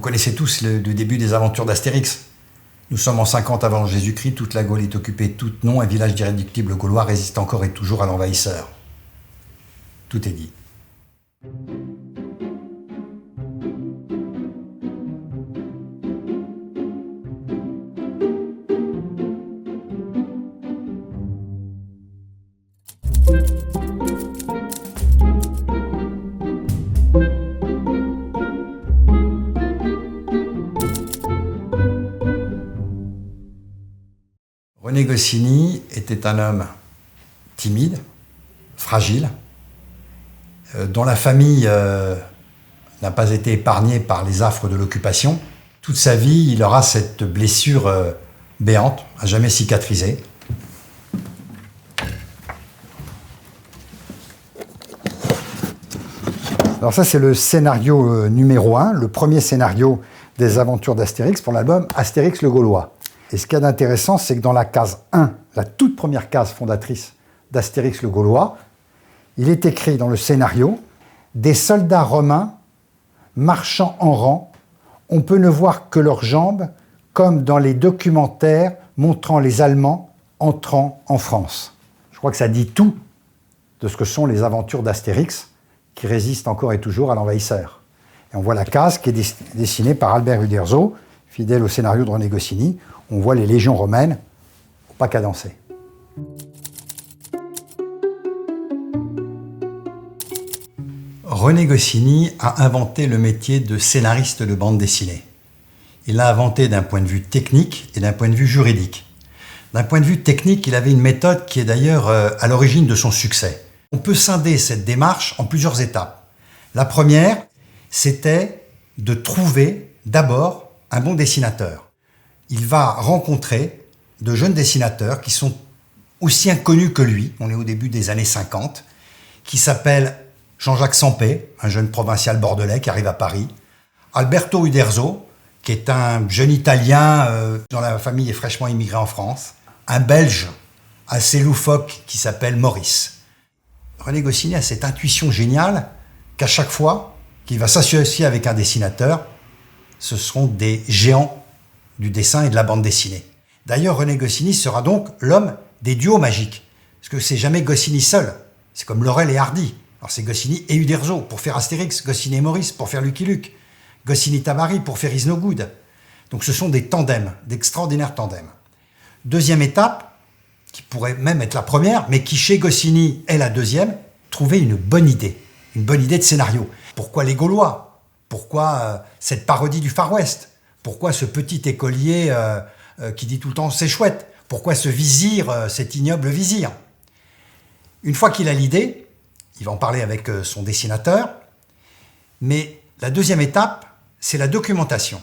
connaissez tous le début des aventures d'Astérix. Nous sommes en 50 avant Jésus-Christ, toute la Gaule est occupée, tout non, un village d'irréductibles gaulois résiste encore et toujours à l'envahisseur. Tout est dit. René Goscinny était un homme timide, fragile, dont la famille n'a pas été épargnée par les affres de l'occupation. Toute sa vie, il aura cette blessure béante, à jamais cicatrisée. Alors ça, c'est le scénario numéro 1, le premier scénario des aventures d'Astérix pour l'album Astérix le Gaulois. Et ce qu'il y a d'intéressant, c'est que dans la case 1, la toute première case fondatrice d'Astérix le Gaulois, il est écrit dans le scénario « Des soldats romains marchant en rang, on peut ne voir que leurs jambes, comme dans les documentaires montrant les Allemands entrant en France. » Je crois que ça dit tout de ce que sont les aventures d'Astérix, qui résistent encore et toujours à l'envahisseur. Et on voit la case qui est dessinée par Albert Uderzo, fidèle au scénario de René Goscinny. On voit les légions romaines au pas cadencé. René Goscinny a inventé le métier de scénariste de bande dessinée. Il l'a inventé d'un point de vue technique et d'un point de vue juridique. D'un point de vue technique, il avait une méthode qui est d'ailleurs à l'origine de son succès. On peut scinder cette démarche en plusieurs étapes. La première, c'était de trouver d'abord un bon dessinateur. Il va rencontrer de jeunes dessinateurs qui sont aussi inconnus que lui, on est au début des années 50, qui s'appellent Jean-Jacques Sampé, un jeune provincial bordelais qui arrive à Paris, Alberto Uderzo, qui est un jeune Italien dont la famille est fraîchement immigrée en France, un Belge assez loufoque qui s'appelle Maurice. René Goscinny a cette intuition géniale qu'à chaque fois qu'il va s'associer avec un dessinateur, ce seront des géants du dessin et de la bande dessinée. D'ailleurs, René Goscinny sera donc l'homme des duos magiques. Parce que c'est jamais Goscinny seul. C'est comme Laurel et Hardy. Alors c'est Goscinny et Uderzo pour faire Astérix, Goscinny et Maurice pour faire Lucky Luke, Goscinny Tabary pour faire Is No Good. Donc ce sont des tandems, d'extraordinaires tandems. Deuxième étape, qui pourrait même être la première, mais qui chez Goscinny est la deuxième, trouver une bonne idée de scénario. Pourquoi les Gaulois? Pourquoi cette parodie du Far West? Pourquoi ce petit écolier qui dit tout le temps « c'est chouette » Pourquoi ce vizir, cet ignoble vizir? Une fois qu'il a l'idée, il va en parler avec son dessinateur, mais la deuxième étape, c'est la documentation.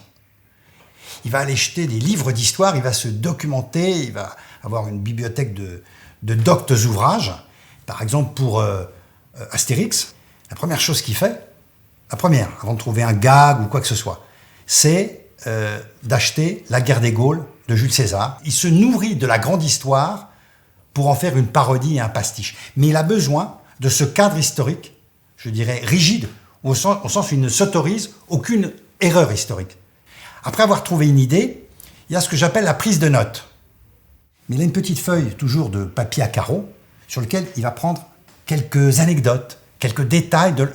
Il va aller jeter des livres d'histoire, il va se documenter, il va avoir une bibliothèque de doctes ouvrages. Par exemple, pour Astérix, la première chose qu'il fait, avant de trouver un gag ou quoi que ce soit, c'est d'acheter La guerre des Gaules de Jules César. Il se nourrit de la grande histoire pour en faire une parodie et un pastiche. Mais il a besoin de ce cadre historique, je dirais rigide, au sens où il ne s'autorise aucune erreur historique. Après avoir trouvé une idée, il y a ce que j'appelle la prise de notes. Mais il a une petite feuille, toujours de papier à carreaux, sur lequel il va prendre quelques anecdotes, quelques détails de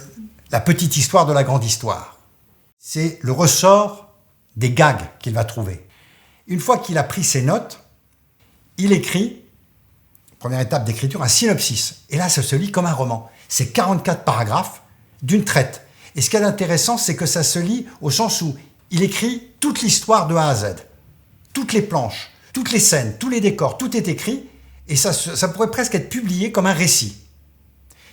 la petite histoire de la grande histoire. C'est le ressort des gags qu'il va trouver. Une fois qu'il a pris ses notes, il écrit, première étape d'écriture, un synopsis. Et là, ça se lit comme un roman. C'est 44 paragraphes d'une traite. Et ce qui est intéressant, c'est que ça se lit au sens où il écrit toute l'histoire de A à Z. Toutes les planches, toutes les scènes, tous les décors, tout est écrit. Et ça pourrait presque être publié comme un récit.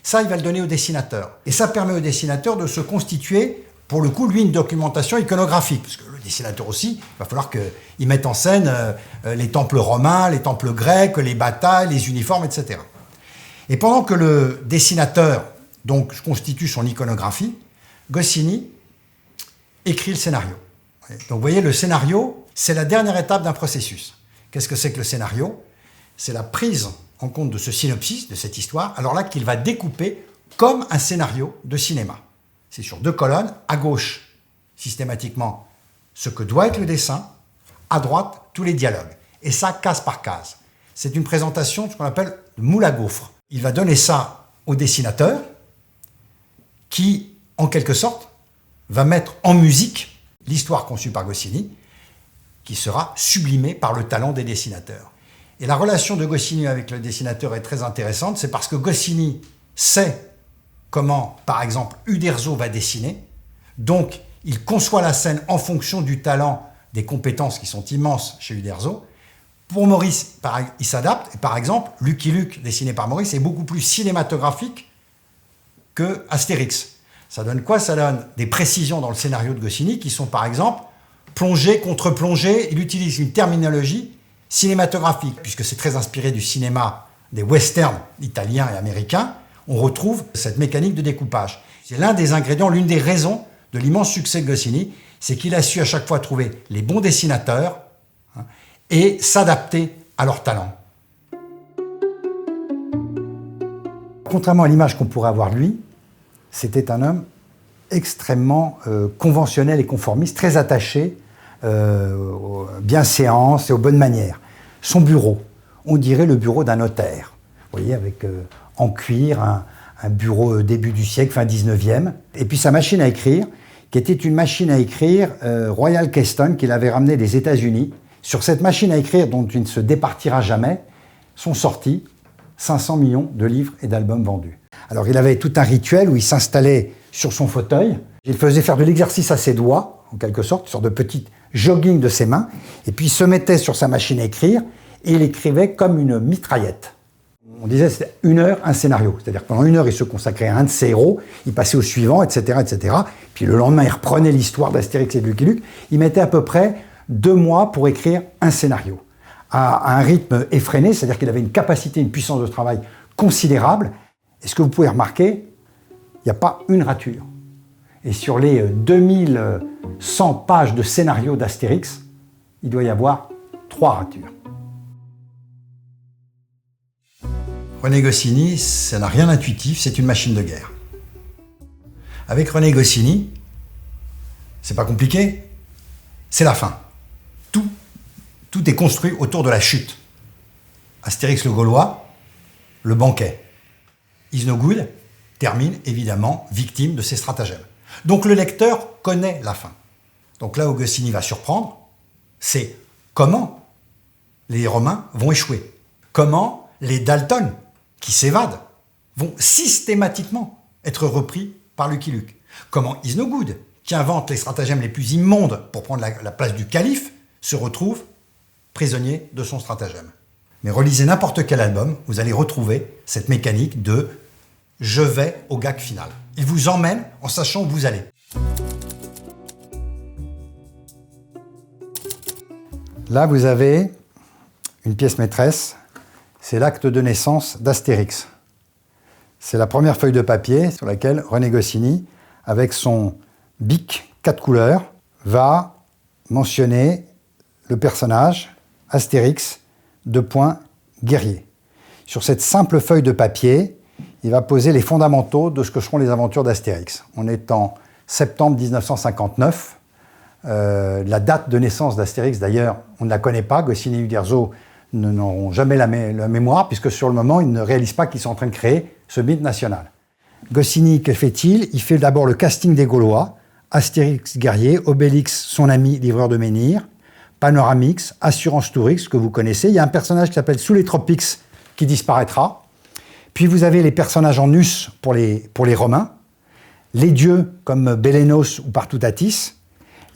Ça, il va le donner au dessinateur. Et ça permet au dessinateur de se constituer, pour le coup, lui, une documentation iconographique. Parce que le dessinateur aussi, il va falloir qu'il mette en scène les temples romains, les temples grecs, les batailles, les uniformes, etc. Et pendant que le dessinateur donc constitue son iconographie, Goscinny écrit le scénario. Donc vous voyez, le scénario, c'est la dernière étape d'un processus. Qu'est-ce que c'est que le scénario? C'est la prise en compte de ce synopsis, de cette histoire, alors là qu'il va découper comme un scénario de cinéma. C'est sur 2 colonnes, à gauche, systématiquement, ce que doit être le dessin, à droite, tous les dialogues. Et ça, case par case. C'est une présentation de ce qu'on appelle le moule à gaufres. Il va donner ça au dessinateur qui, en quelque sorte, va mettre en musique l'histoire conçue par Goscinny, qui sera sublimée par le talent des dessinateurs. Et la relation de Goscinny avec le dessinateur est très intéressante, c'est parce que Goscinny sait comment, par exemple, Uderzo va dessiner, donc il conçoit la scène en fonction du talent, des compétences qui sont immenses chez Uderzo. Pour Maurice, il s'adapte, et par exemple, Lucky Luke, dessiné par Maurice, est beaucoup plus cinématographique que Astérix. Ça donne quoi? Ça donne des précisions dans le scénario de Goscinny qui sont, par exemple, plongée, contre-plongée. Il utilise une terminologie cinématographique, puisque c'est très inspiré du cinéma des westerns italiens et américains. On retrouve cette mécanique de découpage. C'est l'un des ingrédients, l'une des raisons de l'immense succès de Goscinny, c'est qu'il a su à chaque fois trouver les bons dessinateurs et s'adapter à leur talent. Contrairement à l'image qu'on pourrait avoir de lui, c'était un homme extrêmement conventionnel et conformiste, très attaché aux bienséances et aux bonnes manières. Son bureau, on dirait le bureau d'un notaire, vous voyez, avec en cuir, un bureau début du siècle, fin 19e. Et puis sa machine à écrire, qui était une machine à écrire Royal Keston, qu'il avait ramenée des États-Unis. Sur cette machine à écrire, dont il ne se départira jamais, sont sortis 500 millions de livres et d'albums vendus. Alors il avait tout un rituel où il s'installait sur son fauteuil, il faisait faire de l'exercice à ses doigts, en quelque sorte, une sorte de petit jogging de ses mains, et puis il se mettait sur sa machine à écrire, et il écrivait comme une mitraillette. On disait c'était 1 heure, un scénario. C'est-à-dire que pendant 1 heure, il se consacrait à un de ses héros, il passait au suivant, etc., etc. Puis le lendemain, il reprenait l'histoire d'Astérix et de Lucky Luke. Il mettait à peu près 2 mois pour écrire un scénario, à un rythme effréné, c'est-à-dire qu'il avait une capacité, une puissance de travail considérable. Et ce que vous pouvez remarquer, il n'y a pas une rature. Et sur les 2100 pages de scénario d'Astérix, il doit y avoir 3 ratures. René Goscinny, ça n'a rien d'intuitif, c'est une machine de guerre. Avec René Goscinny, c'est pas compliqué, c'est la fin. Tout est construit autour de la chute. Astérix le Gaulois, le banquet. Is No Good termine évidemment victime de ses stratagèmes. Donc le lecteur connaît la fin. Donc là où Goscinny va surprendre, c'est comment les Romains vont échouer. Comment les Dalton, qui s'évadent, vont systématiquement être repris par Lucky Luke. Comment Is No Good, qui invente les stratagèmes les plus immondes pour prendre la place du calife, se retrouve prisonnier de son stratagème. Mais relisez n'importe quel album, vous allez retrouver cette mécanique de « je vais au gag final ». Il vous emmène en sachant où vous allez. Là, vous avez une pièce maîtresse, c'est l'acte de naissance d'Astérix. C'est la première feuille de papier sur laquelle René Goscinny, avec son bic 4 couleurs, va mentionner le personnage Astérix, guerrier. Sur cette simple feuille de papier, il va poser les fondamentaux de ce que seront les aventures d'Astérix. On est en septembre 1959. La date de naissance d'Astérix, d'ailleurs, on ne la connaît pas. Goscinny et Uderzo n'auront jamais la mémoire, puisque sur le moment, ils ne réalisent pas qu'ils sont en train de créer ce mythe national. Goscinny, que fait-il? Il fait d'abord le casting des Gaulois, Astérix guerrier, Obélix, son ami livreur de menhirs, Panoramix, Assurance Tourix, que vous connaissez. Il y a un personnage qui s'appelle Sous les Tropiques qui disparaîtra. Puis vous avez les personnages en us pour les Romains, les dieux comme Bélénos ou Partoutatis,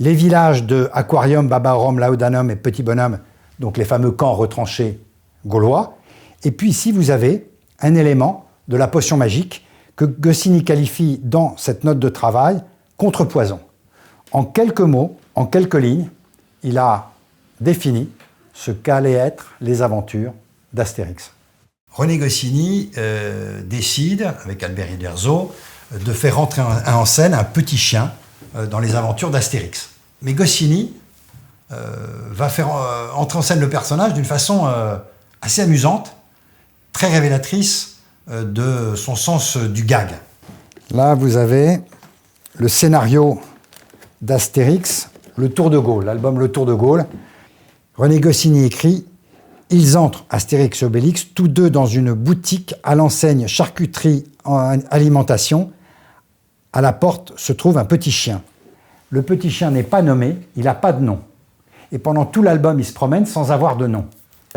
les villages de Aquarium, Babarum, Laudanum et Petit Bonhomme, donc les fameux camps retranchés gaulois. Et puis ici, vous avez un élément de la potion magique que Goscinny qualifie dans cette note de travail contrepoison. En quelques mots, en quelques lignes, il a défini ce qu'allaient être les aventures d'Astérix. René Goscinny décide, avec Albert Uderzo, de faire rentrer en scène un petit chien dans les aventures d'Astérix. Mais Goscinny va faire entrer en scène le personnage d'une façon assez amusante, très révélatrice de son sens du gag. Là, vous avez le scénario d'Astérix Le Tour de Gaulle, l'album Le Tour de Gaulle. René Goscinny écrit « Ils entrent, Astérix et Obélix, tous deux dans une boutique à l'enseigne charcuterie en alimentation. À la porte se trouve un petit chien. Le petit chien n'est pas nommé, il n'a pas de nom. Et pendant tout l'album, il se promène sans avoir de nom.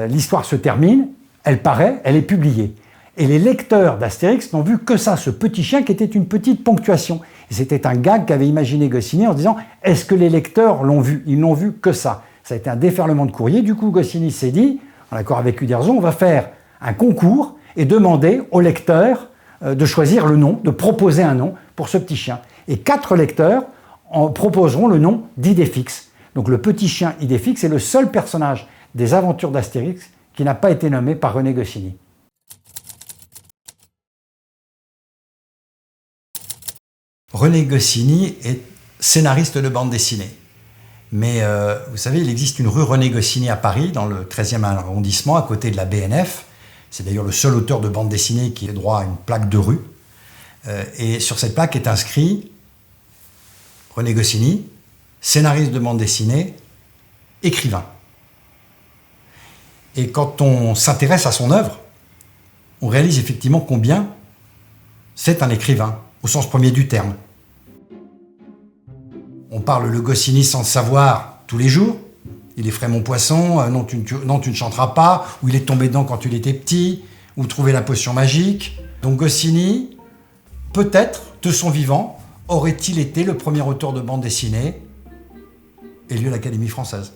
L'histoire se termine, elle paraît, elle est publiée. Et les lecteurs d'Astérix n'ont vu que ça, ce petit chien qui était une petite ponctuation. Et c'était un gag qu'avait imaginé Goscinny en se disant « Est-ce que les lecteurs l'ont vu ?» Ils n'ont vu que ça. Ça a été un déferlement de courrier. Du coup, Goscinny s'est dit, en accord avec Uderzo, on va faire un concours et demander aux lecteurs de choisir le nom, de proposer un nom pour ce petit chien. Et 4 lecteurs en proposeront le nom d'Idéfix. Donc le petit chien Idéfix est le seul personnage des aventures d'Astérix qui n'a pas été nommé par René Goscinny. René Goscinny est scénariste de bande dessinée. Mais vous savez, il existe une rue René Goscinny à Paris, dans le 13e arrondissement, à côté de la BNF. C'est d'ailleurs le seul auteur de bande dessinée qui a droit à une plaque de rue. Et sur cette plaque est inscrit René Goscinny, scénariste de bande dessinée, écrivain. Et quand on s'intéresse à son œuvre, on réalise effectivement combien c'est un écrivain, au sens premier du terme. On parle le Goscinny sans le savoir tous les jours. Il effraie mon poisson, non tu ne chanteras pas, ou il est tombé dedans quand il était petit, ou trouver la potion magique. Donc Goscinny, peut-être, de son vivant, aurait-il été le premier auteur de bande dessinée élu à l'Académie française.